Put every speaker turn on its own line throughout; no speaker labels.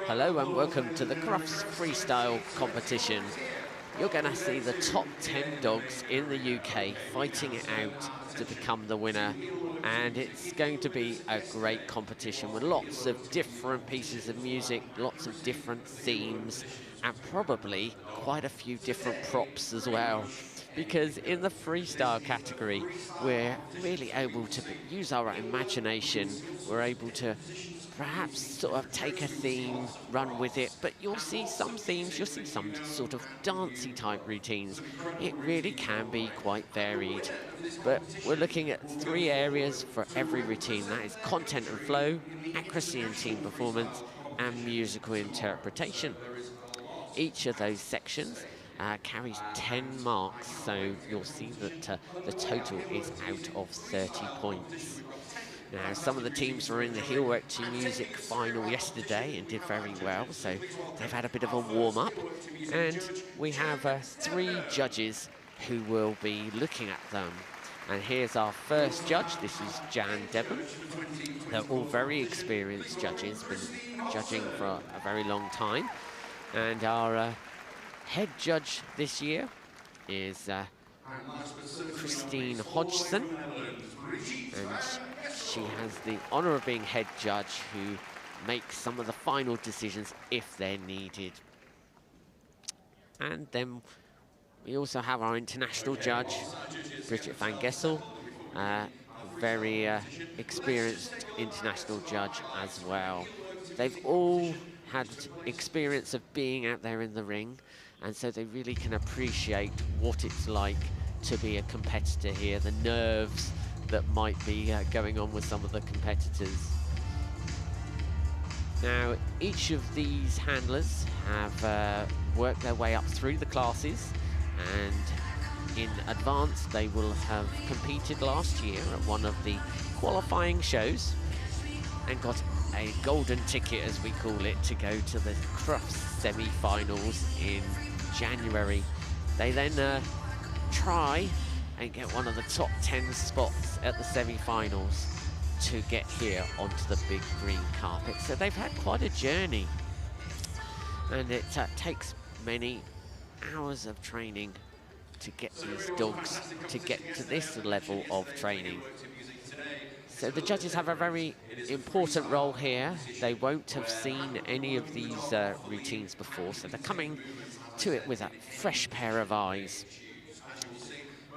Hello and welcome to the Crufts freestyle competition. You're going to see the top 10 dogs in the UK fighting it out to become the winner, and it's going to be a great competition with lots of different pieces of music, lots of different themes, and probably quite a few different props as well. Because in the freestyle category, we're really able to use our imagination. We're able to perhaps sort of take a theme, run with it, but you'll see some themes, you'll see some sort of dancey type routines. It really can be quite varied. But we're looking at 3 areas for every routine. That is content and flow, accuracy and team performance, and musical interpretation. Each of those sections carries 10 marks, so you'll see that the total is out of 30 points. Now, some of the teams were in the Heelwork To music final yesterday and did very well, so they've had a bit of a warm-up. And we have 3 judges who will be looking at them. And here's our first judge. This is Jan Devon. They're all very experienced judges, been judging for a very long time. And our head judge this year is Christine Hodgson, and she has the honour of being head judge, who makes some of the final decisions if they're needed. And then we also have our international judge, Bridget van Gessel, very experienced international judge as well. They've all had experience of being out there in the ring, and so they really can appreciate what it's like to be a competitor here, the nerves that might be going on with some of the competitors. Now, each of these handlers have worked their way up through the classes, and in advance they will have competed last year at one of the qualifying shows and got a golden ticket, as we call it, to go to the Crufts semi-finals in January. They then try and get one of the top 10 spots at the semi-finals to get here onto the big green carpet. So they've had quite a journey, and it takes many hours of training to get these dogs to get to this level of training. So the judges have a very important role here. They won't have seen any of these routines before, so they're coming to it with a fresh pair of eyes.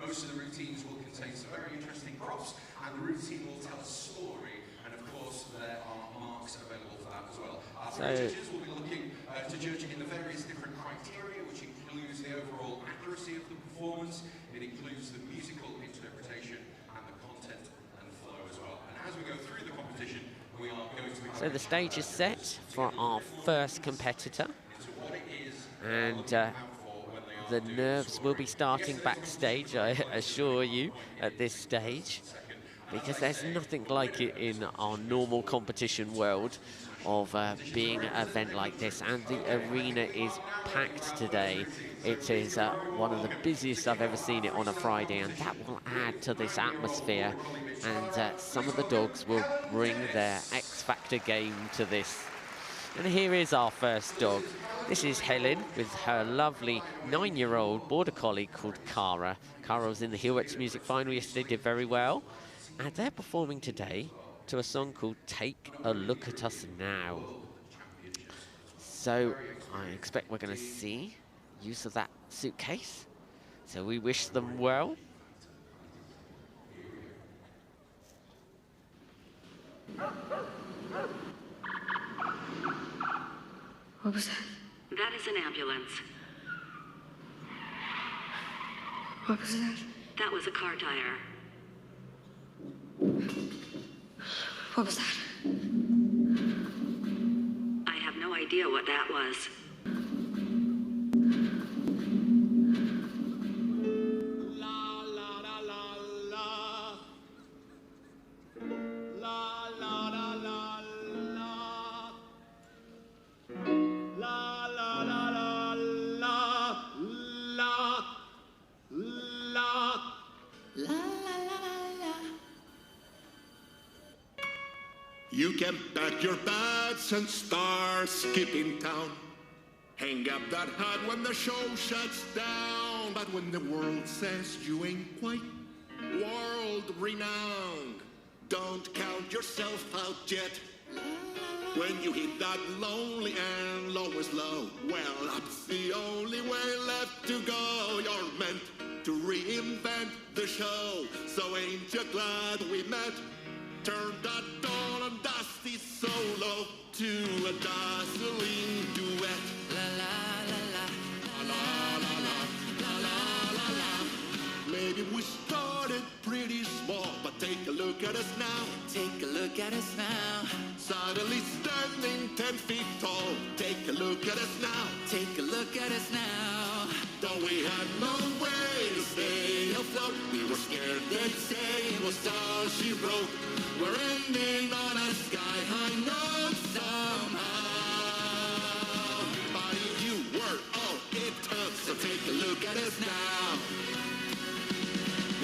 Most of the routines will contain some very interesting props, and the routine will tell a story, and of course there are marks available for that as well. The judges will be looking to judge in the various different criteria, which includes the overall accuracy of the performance, it includes the musical interpretation, and the content and flow as well. And as we go through the competition, we are going to...
So the stage is set for our first competitor, and the nerves will be starting backstage, I assure you, at this stage, because there's nothing like it in our normal competition world of being an event like this, and the arena is packed today. It is one of the busiest I've ever seen it on a Friday, and that will add to this atmosphere, and some of the dogs will bring their X-Factor game to this. And here is our first dog. This is Helen with her lovely 9-year-old border collie called Cara. Cara was in the Heelwork To music final yesterday, did very well. And they're performing today to a song called Take a Look at Us Now. So I expect we're going to see use of that suitcase. So we wish them well.
What was that?
That is an ambulance.
What was that?
That was a car tire.
What was that?
I have no idea what that was.
You can pack your bag jets and start skipping town. Hang up that hat when the show shuts down. But when the world says you ain't quite world renowned, don't count yourself out yet. When you hit that lonely and lowest low, well, that's the only way left to go. You're meant to reinvent the show, so ain't you glad we met? Turn that dull and dusty solo to a dazzling duet. La la la la, la la la la, la la la. Maybe we started pretty small, but take a look at us now. Take a look at us now. Suddenly standing 10 feet tall. Take a look at us now. Take a look at us now. Though we had no way to stay afloat, we were scared they'd say it was all she wrote. We're ending on a sky-high note somehow. But you were all it took, so take a look at us now.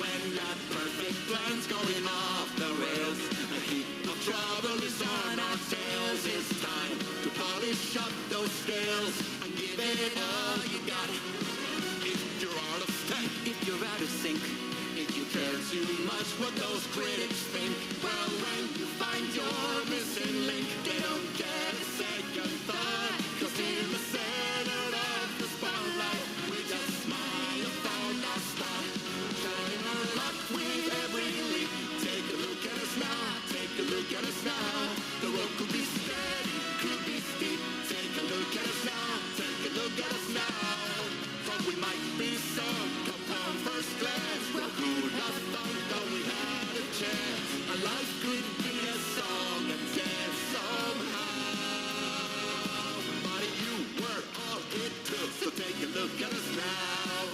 When that perfect plan's going off the rails, a heap of trouble is on our tails. It's time to polish up those scales and give it all you got. If you're out of step, if you're out of sync, if you care too much what those critics think, well, when you find your missing link, they don't get a second thought. 'Cause in the center of the spotlight, we just smile and found our spot. Shining our luck with every leap. Take a look at us now. Take a look at us now. The road could be steady, could be steep. Take a look at us now. Take a look at us now. Thought we might be some upon first glance. Well, who'd have thought that we had a chance? A life could be a song and dance somehow. But you were all it took, so take a look at us now.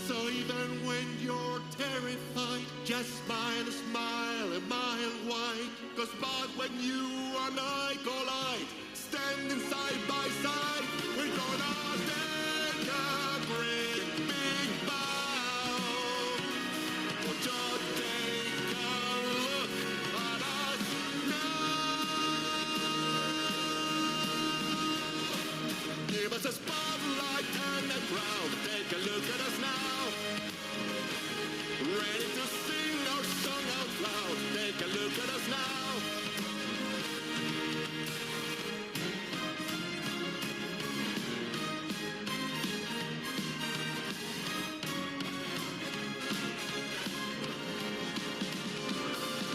So even when you're terrified, just smile a smile a mile wide. 'Cause but when you and I collide, standing side by side, we're gonna take a great big bow. Won't you take a look at us now? Give us a spotlight and a crowd. Take a look at us now. Ready to sing our song out loud. Take a look at us now.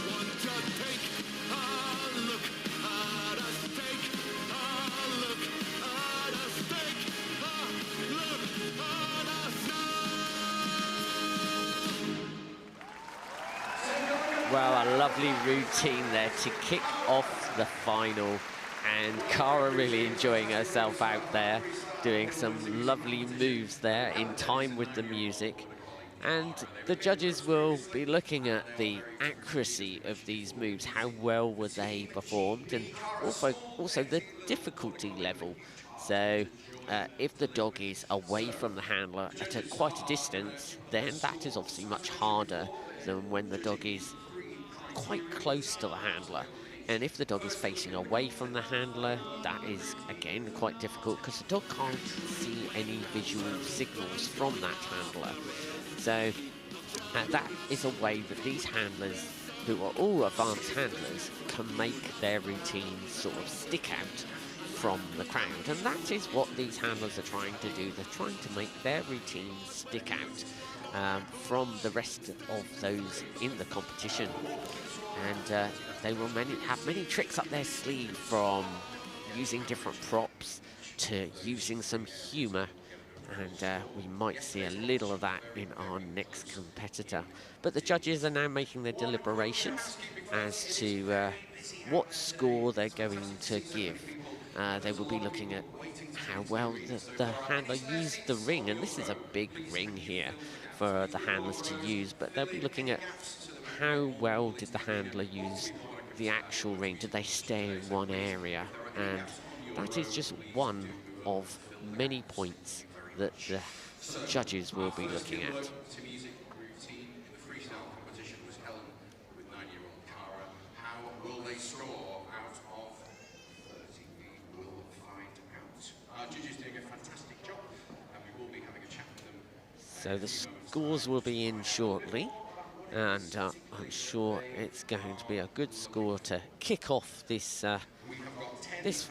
Won't you take a look at us? Take a look at us. Take a look at us now.
Well, a lovely routine there to kick off the final, and Cara really enjoying herself out there, doing some lovely moves there in time with the music. And the judges will be looking at the accuracy of these moves, how well were they performed, and also the difficulty level. So if the dog is away from the handler at quite a distance, then that is obviously much harder than when the dog is quite close to the handler. And if the dog is facing away from the handler, that is again quite difficult because the dog can't see any visual signals from that handler. So that is a way that these handlers, who are all advanced handlers, can make their routines sort of stick out from the crowd. And that is what these handlers are trying to do. They're trying to make their routines stick out from the rest of those in the competition. And they will have many tricks up their sleeve, from using different props to using some humour. And we might see a little of that in our next competitor. But the judges are now making their deliberations as to what score they're going to give. They will be looking at how well the handler used the ring. And this is a big ring here for the handlers to use. But they'll be looking at how well did the handler use the actual ring. Did they stay in one area? And that is just one of many points that the judges will be looking at.
To music routine in the freestyle competition was Helen with 9-year-old Cara. How will they score out
So the scores will be in shortly, and I'm sure it's going to be a good score to kick off this this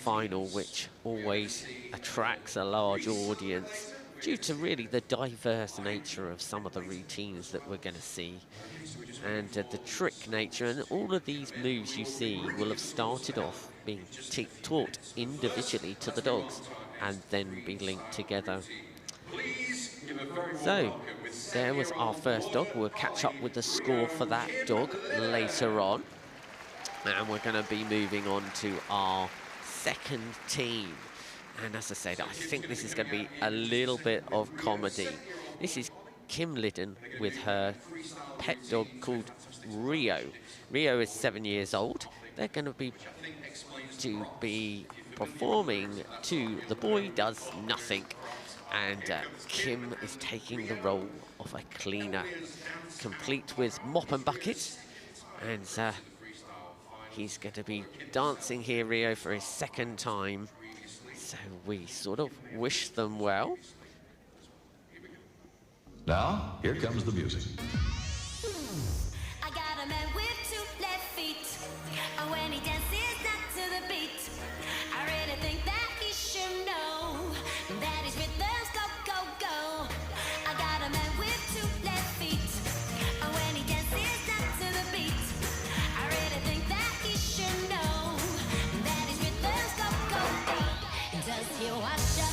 final, which always attracts a large audience due to really the diverse nature of some of the routines that we're going to see, and the trick nature. And all of these moves you see will have started off being taught individually to the dogs and then be linked together. So there was our first dog. We'll catch up with the score for that dog later on. And we're going to be moving on to our second team. And as I said, I think this is going to be a little bit of comedy. This is Kim Liddon with her pet dog called Rio. Rio is 7 years old. They're going to be performing to The Boy Does Nothing. And Kim is taking the role of a cleaner, complete with mop and bucket. And he's going to be dancing here, Rio, for his second time. So we sort of wish them well.
Now, here comes the music.
I got a man with 2 left feet. And when he dances not to the beat, I really think that he should know that his rhythms go, go, go. I got a man with 2 left feet. And when he dances not to the beat, I really think that he should know that his rhythms go, go, go. Does he wash up?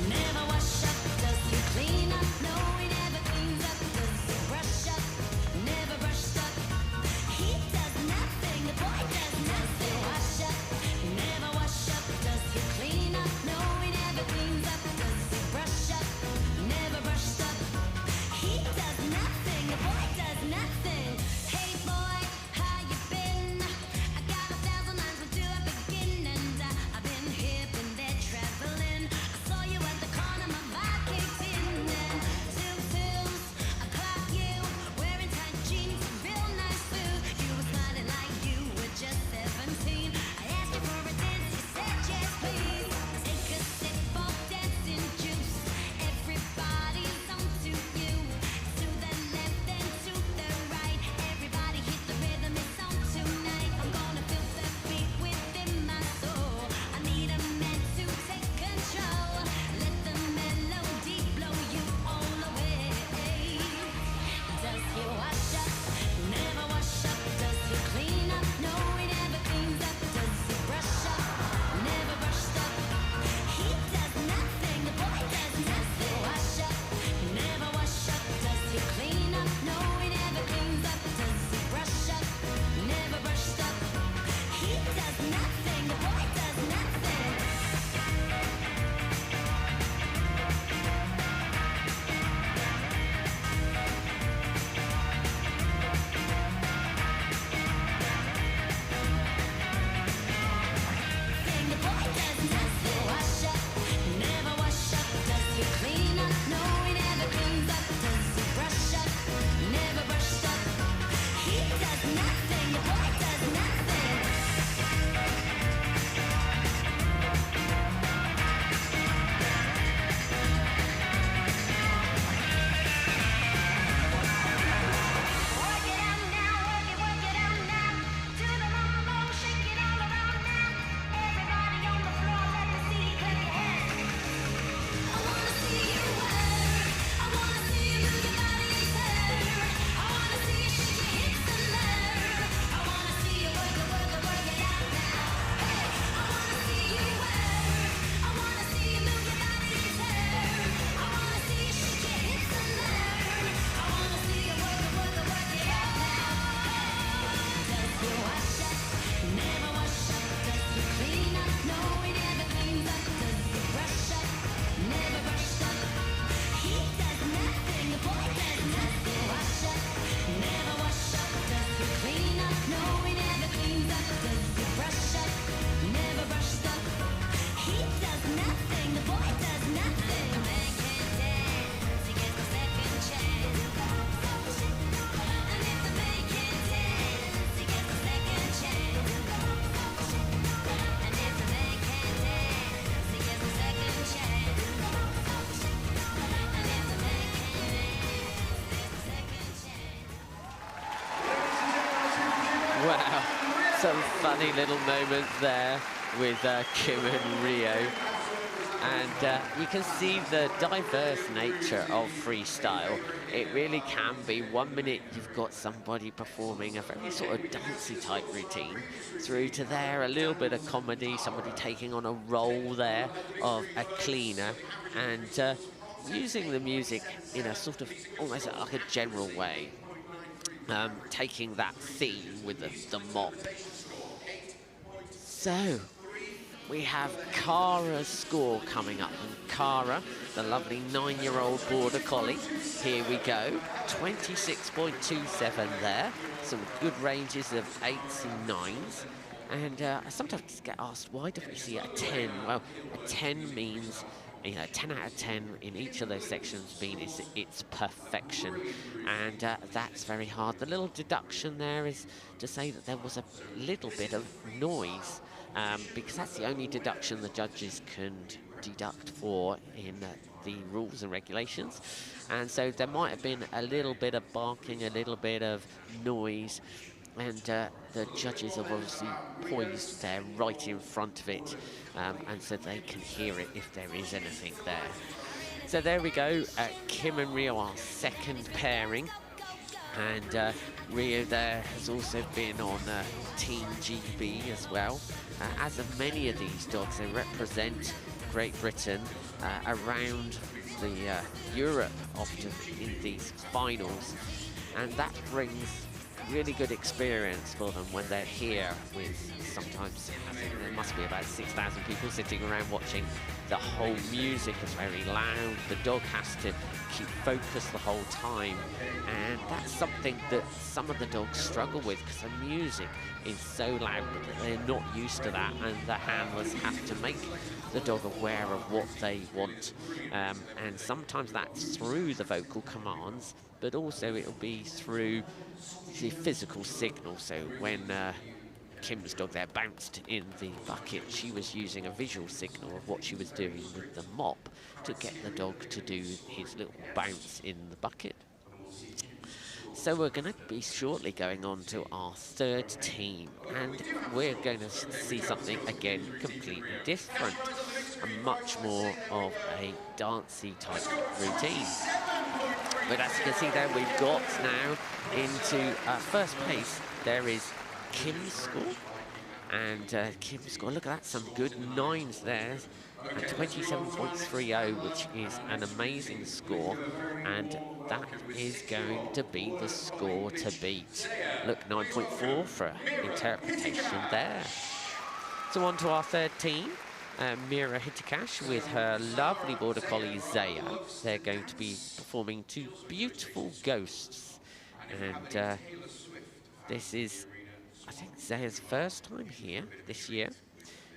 Never wash up. Does he clean up? No, he never cleans up. Does he brush up?
funny little moment there with Kim and Rio. And you can see the diverse nature of freestyle. It really can be 1 minute you've got somebody performing a very sort of dancey type routine, through to there a little bit of comedy, somebody taking on a role there of a cleaner, and using the music in a sort of almost like a general way, taking that theme with the mop. So we have Cara's score coming up, and Cara, the lovely 9-year-old border collie, here we go, 26.27 there, some good ranges of 8s and 9s, and I sometimes get asked, why do we see a 10? Well, a 10 means, you know, 10 out of 10 in each of those sections means it's perfection, and that's very hard. The little deduction there is to say that there was a little bit of noise, because that's the only deduction the judges can deduct for in the rules and regulations. And so there might have been a little bit of barking, a little bit of noise, and the judges have obviously poised there right in front of it, and so they can hear it if there is anything there. So there we go, Kim and Rio, our second pairing. And Rio there has also been on Team GB as well. As of many of these dogs, they represent Great Britain around the Europe often in these finals, and that brings really good experience for them when they're here with, sometimes I think there must be about 6,000 people sitting around watching. The whole music is very loud, the dog has to keep focused the whole time, and that's something that some of the dogs struggle with, because the music is so loud that they're not used to that, and the handlers have to make the dog aware of what they want, and sometimes that's through the vocal commands, but also it'll be through the physical signal. So when Kim's dog there bounced in the bucket, she was using a visual signal of what she was doing with the mop to get the dog to do his little bounce in the bucket. So we're going to be shortly going on to our third team, and we're going to see something again completely different, and much more of a dancey type routine. But as you can see there, we've got now into first place, there is Kim's score. And Kim's score, look at that, some good 9s there. And 27.30, which is an amazing score. And that is going to be the score to beat. Look, 9.4 for interpretation there. So on to our third team. Mira Hitakash with her lovely border collie Zaya. They're going to be performing 2 beautiful ghosts, and this is, I think, Zaya's first time here this year.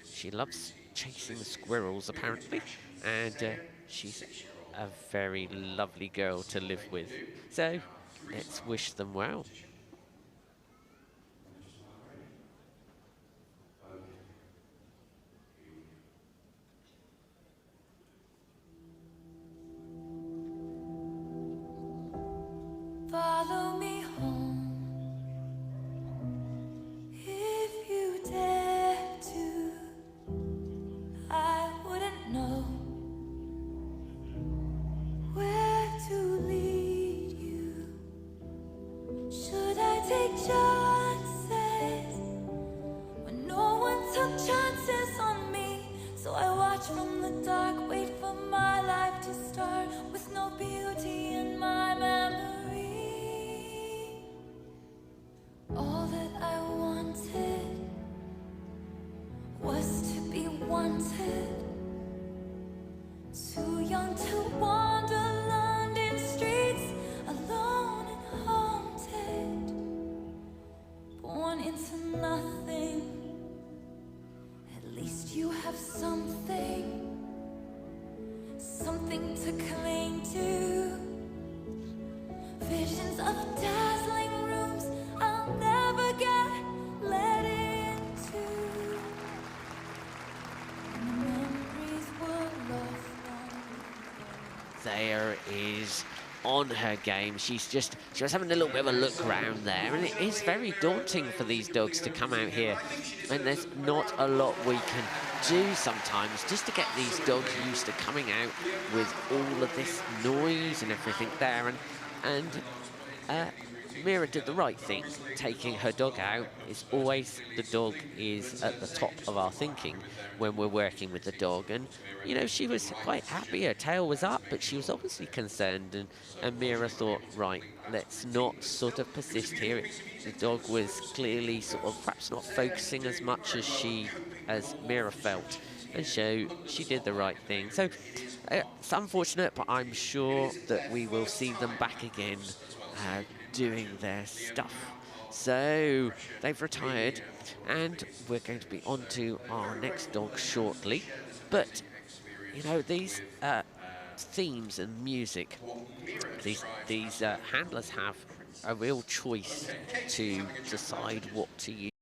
She loves chasing the squirrels apparently, and she's a very lovely girl to live with. So let's wish them well.
Follow me home if you dare to. I wouldn't know where to lead you. Should I take chances when no one took chances on me? So I watch from the dark, wait for my life to start with no beauty in my memory. All that I wanted was to be wanted. Too young to wander London streets, alone and haunted. Born into nothing. At least you have something, something to cling to. Visions of dazzling rooms I'll never get let into. And the memories were lost.
There is on her game. She was having a little bit of a look around there, and it is very daunting for these dogs to come out here, and there's not a lot we can do sometimes just to get these dogs used to coming out with all of this noise and everything there. And Mira did the right thing, taking her dog out. It's always the dog is at the top of our thinking when we're working with the dog. And, you know, she was quite happy. Her tail was up, but she was obviously concerned. And Mira thought, right, let's not sort of persist here. The dog was clearly sort of perhaps not focusing as much as Mira felt. And so she did the right thing. So it's unfortunate, but I'm sure that we will see them back again doing their stuff. So they've retired, and we're going to be on to our next dog shortly. But, you know, these themes and music, these handlers have a real choice to decide what to use.